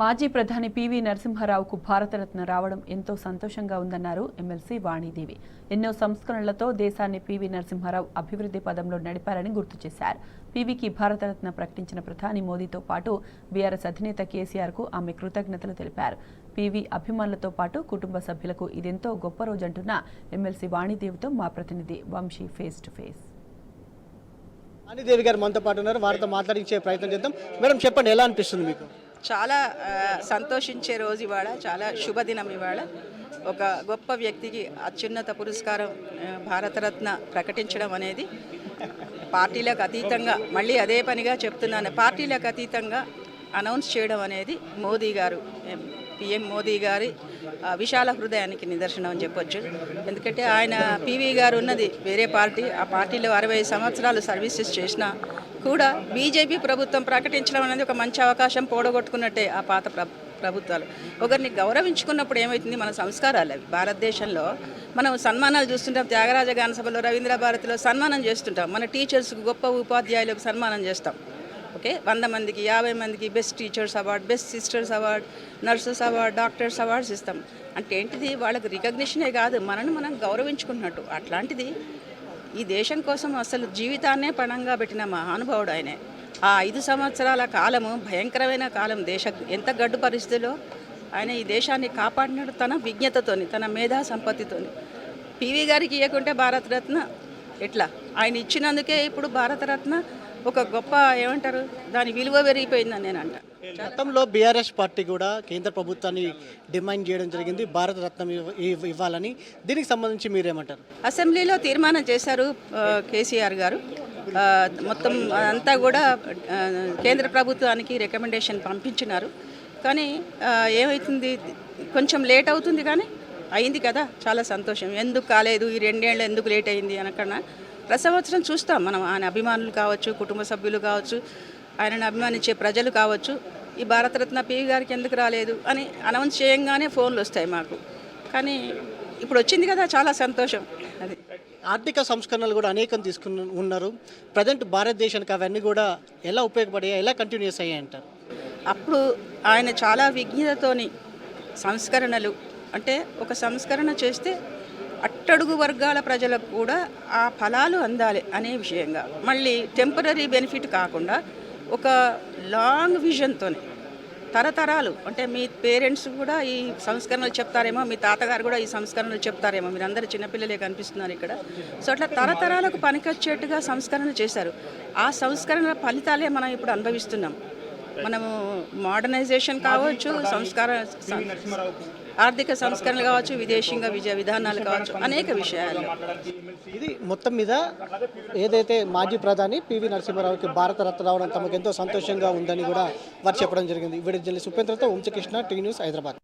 మాజీ ప్రధాని పివి నరసింహారావుకు భారతరత్న రావడం ఎంతో సంతోషంగా ఉందన్నారు ఎమ్మెల్సీ వాణీదేవి. ఎన్నో సంస్కరణలతో దేశాన్ని పివి నరసింహారావు అభివృద్ధి పదంలో నడిపారని గుర్తు చేశారు. పివికి భారతరత్న ప్రకటించిన ప్రధాని మోదీతో పాటు బీఆర్ఎస్ అధినేత కేసీఆర్కు ఆమె కృతజ్ఞతలు తెలిపారు. పివి అభిమానులతో పాటు కుటుంబ సభ్యులకు ఇదెంతో గొప్ప రోజంటున్న ఎమ్మెల్సీ వాణీదేవితో మా ప్రతినిధి Vamshi face to face. Vanidevi గారు మనతో పాటు ఉన్నారు, వారితో మాట్లాడించే ప్రయత్నం చేద్దాం. మేడం చెప్పండి, ఎలా అనిపిస్తుంది మీకు? చాలా సంతోషించే రోజు ఇవాళ, చాలా శుభదినం ఇవాళ. ఒక గొప్ప వ్యక్తికి అత్యున్నత పురస్కారం భారతరత్న ప్రకటించడం అనేది పార్టీలకు అతీతంగా, మళ్ళీ అదే పనిగా చెప్తున్నాను, పార్టీలకు అతీతంగా అనౌన్స్ చేయడం అనేది మోదీ గారు, పిఎం మోదీ గారి విశాల హృదయానికి నిదర్శనం అని చెప్పొచ్చు. ఎందుకంటే ఆయన పివి గారు ఉన్నది వేరే పార్టీ, ఆ పార్టీలో 60 సంవత్సరాలు సర్వీసెస్ చేసినా కూడా బీజేపీ ప్రభుత్వం ప్రకటించడం అనేది ఒక మంచి అవకాశం పోడగొట్టుకున్నట్టే. ఆ పాత ప్రభుత్వాలు ఒకరిని గౌరవించుకున్నప్పుడు ఏమవుతుంది, మన సంస్కారాలు అవి. భారతదేశంలో మనం సన్మానాలు చూస్తుంటాం, త్యాగరాజ గాన సభలో, రవీంద్ర భారతిలో సన్మానం చేస్తుంటాం. మన టీచర్స్కి, గొప్ప ఉపాధ్యాయులకు సన్మానం చేస్తాం. ఓకే, 100 మందికి, 50 మందికి best teachers award, best sisters award, nurses award, doctors awards ఇస్తాం. అంటే ఏంటిది, వాళ్ళకి రికగ్నిషనే కాదు, మనని మనం గౌరవించుకున్నట్టు. అట్లాంటిది ఈ దేశం కోసం అసలు జీవితాన్నే పణంగా పెట్టిన మహానుభావుడు ఆయనే. ఆ 5 సంవత్సరాల కాలము భయంకరమైన కాలం. ఎంత గడ్డు పరిస్థితిలో ఆయన ఈ దేశాన్ని కాపాడినాడు తన విజ్ఞతతోని, తన మేధా సంపత్తితోని. పివి గారికి ఇవ్వకుంటే భారతరత్న ఎట్లా? ఆయన ఇచ్చినందుకే ఇప్పుడు భారతరత్న ఒక గొప్ప, ఏమంటారు, దాని విలువ పెరిగిపోయిందని నేను అంట. గతంలో బీఆర్ఎస్ పార్టీ కూడా కేంద్ర ప్రభుత్వాన్ని డిమాండ్ చేయడం జరిగింది, భారతరత్నం ఇవ్వాలని. దీనికి సంబంధించి మీరేమంటారు? అసెంబ్లీలో తీర్మానం చేశారు కేసీఆర్ గారు. మొత్తం అంతా కూడా కేంద్ర ప్రభుత్వానికి రికమెండేషన్ పంపించినారు. కానీ ఏమవుతుంది, కొంచెం లేట్ అవుతుంది, కానీ అయింది కదా, చాలా సంతోషం. ఎందుకు కాలేదు, ఈ 2 ఏళ్ళు ఎందుకు లేట్ అయింది అనకన్నా ప్రతి సంవత్సరం చూస్తాం మనం. ఆయన అభిమానులు కావచ్చు, కుటుంబ సభ్యులు కావచ్చు, ఆయనను అభిమానించే ప్రజలు కావచ్చు, ఈ భారతరత్న పివి గారికి ఎందుకు రాలేదు అని అనౌన్స్ చేయంగానే ఫోన్లు వస్తాయి మాకు. కానీ ఇప్పుడు వచ్చింది కదా, చాలా సంతోషం. అది ఆర్థిక సంస్కరణలు కూడా అనేకం తీసుకుని ఉన్నారు. ప్రజెంట్ భారతదేశానికి అవన్నీ కూడా ఎలా ఉపయోగపడాయి, ఎలా కంటిన్యూస్ అయ్యాయి అంటారు? అప్పుడు ఆయన చాలా విజ్ఞతతోని సంస్కరణలు, అంటే ఒక సంస్కరణ చేస్తే అట్టడుగు వర్గాల ప్రజలకు కూడా ఆ ఫలాలు అందాలి అనే విషయంగా, మళ్ళీ టెంపరీ బెనిఫిట్ కాకుండా ఒక లాంగ్ విజన్తో తరతరాలు, అంటే మీ పేరెంట్స్ కూడా ఈ సంస్కరణలు చెప్తారేమో, మీ తాతగారు కూడా ఈ సంస్కరణలు చెప్తారేమో, మీరందరూ చిన్నపిల్లలే కనిపిస్తున్నారు ఇక్కడ. సో అట్లా తరతరాలకు పనికొచ్చేట్టుగా సంస్కరణలు చేశారు. ఆ సంస్కరణల ఫలితాలే మనం ఇప్పుడు అనుభవిస్తున్నాం. మనము మోడర్నైజేషన్ కావచ్చు, ఆర్థిక సంస్కరణలు కావచ్చు, విదేశీయంగా విధానాలు కావచ్చు, అనేక విషయాలు. ఇది మొత్తం మీద ఏదైతే మాజీ ప్రధాని పివి నరసింహారావుకి భారతరత్న రావడం తమకు ఎంతో సంతోషంగా ఉందని కూడా వారు చెప్పడం జరిగింది. వీడియో జర్నలిస్ట్ ఉపేంద్రతో వంశకృష్ణ, టీ న్యూస్, హైదరాబాద్.